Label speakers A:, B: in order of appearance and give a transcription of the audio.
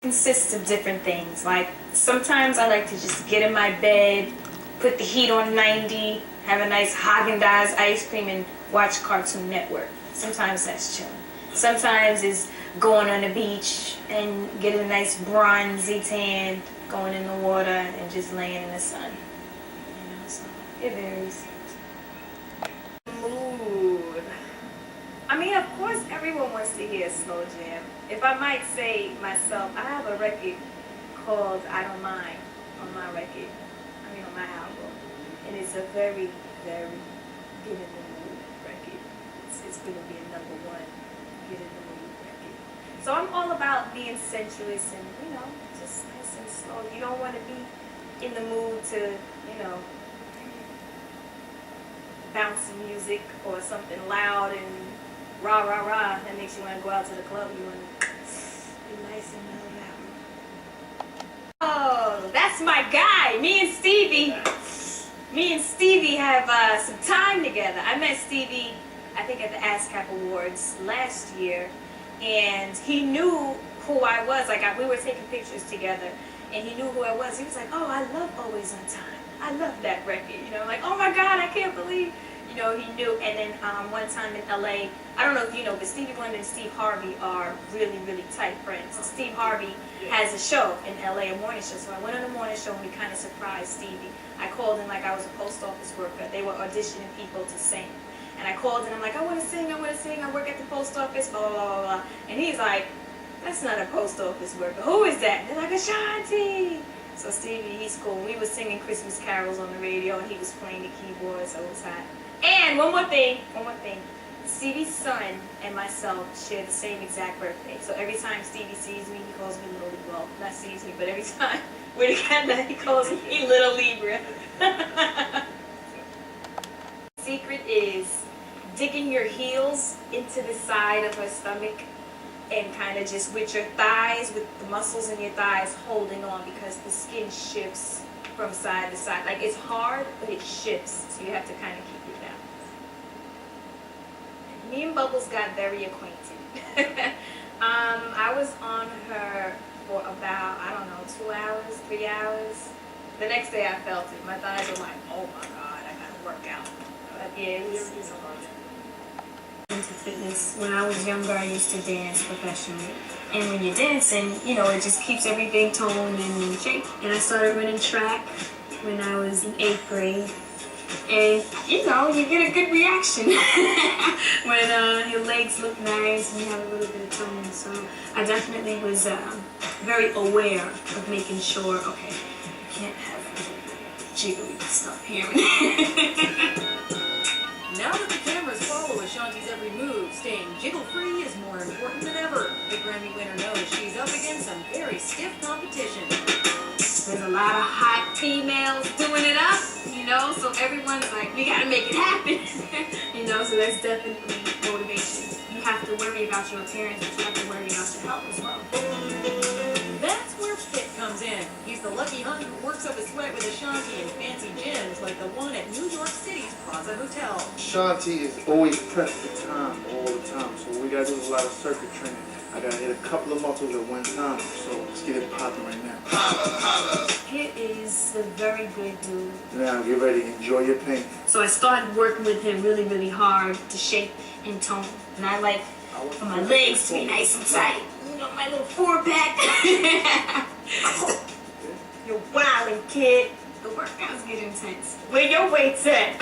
A: Consists of different things. Like sometimes I like to just get in my bed, put the heat on 90, have a nice Haagen-Dazs ice cream and watch Cartoon Network. Sometimes that's chilling. Sometimes it's going on the beach and getting a nice bronzy tan, going in the water and just laying in the sun. You know, so it varies. Mood. I mean, of course, everyone wants to hear a slow jam. If I might say myself, I have a record called I Don't Mind on my record. On my album. And it's a very, very get in the mood record. It's going to be a #1 get in the mood record. So I'm all about being sensuous and, just nice and slow. You don't want to be in the mood to, bouncy music or something loud and rah, rah, rah. That makes you want to go out to the club. You want to be nice and mellow out. Oh, that's my guy. Me and Stevie have some time together. I met Stevie, I think, at the ASCAP Awards last year, and he knew who I was. We were taking pictures together, and he knew who I was. He was like, "Oh, I love Always on Time. I love that record." Like, "Oh my God, I can't believe." He knew. And then one time in LA, I don't know if you know, but Stevie Wonder and Steve Harvey are really, really tight friends. Steve Harvey has a show in LA, a morning show. So I went on the morning show and we kind of surprised Stevie. I called in like I was a post office worker. They were auditioning people to sing. And I called in, I'm like, I want to sing, I work at the post office, blah, blah, blah, blah. And he's like, that's not a post office worker. Who is that? And they're like, Ashanti. So Stevie, he's cool. We were singing Christmas carols on the radio and he was playing the keyboard, so it was hot. And one more thing. Stevie's son and myself share the same exact birthday. So every time Stevie sees me, he calls me Little Libra. Well, not sees me, but every time we're together, he calls me Little Libra. Secret is digging your heels into the side of her stomach and kind of just with your thighs, with the muscles in your thighs holding on, because the skin shifts from side to side. Like, it's hard, but it shifts, so you have to kind of keep it down. Me and Bubbles got very acquainted. I was on her for about, 2 hours, 3 hours. The next day I felt it. My thighs were like, oh my God, I gotta work out. But yeah, it was into fitness. When I was younger, I used to dance professionally. And when you're dancing, it just keeps everything toned and in shape. And I started running track when I was in 8th grade. And, you get a good reaction when your legs look nice and you have a little bit of tone. So I definitely was very aware of making sure, okay, I can't have jiggly stuff here.
B: Now that the cameras follow Ashanti's every move, staying jiggle-free is more important than ever. The Grammy winner knows she's up against some very stiff competition.
A: There's a lot of hot females doing it up, so everyone's like, we gotta make it happen. So that's definitely motivation. You have to worry about your appearance, but you have to worry about your health as well.
B: That's where Fit comes in. He's the lucky hunter who works up a sweat with Ashanti in fancy gyms like the one at New York City's Plaza Hotel.
C: Ashanti is always pressed for time, all the time, so what we gotta do is a lot of circuit training. I gotta hit a couple of muscles at one time, so let's get it popping right now.
A: Hit is a very good dude.
C: Now get ready, enjoy your pain.
A: So I started working with him really, really hard to shape and tone. And I like for my legs to be nice and tight. My little 4-pack. You're wildin', kid. The workouts get intense. Where your weights at?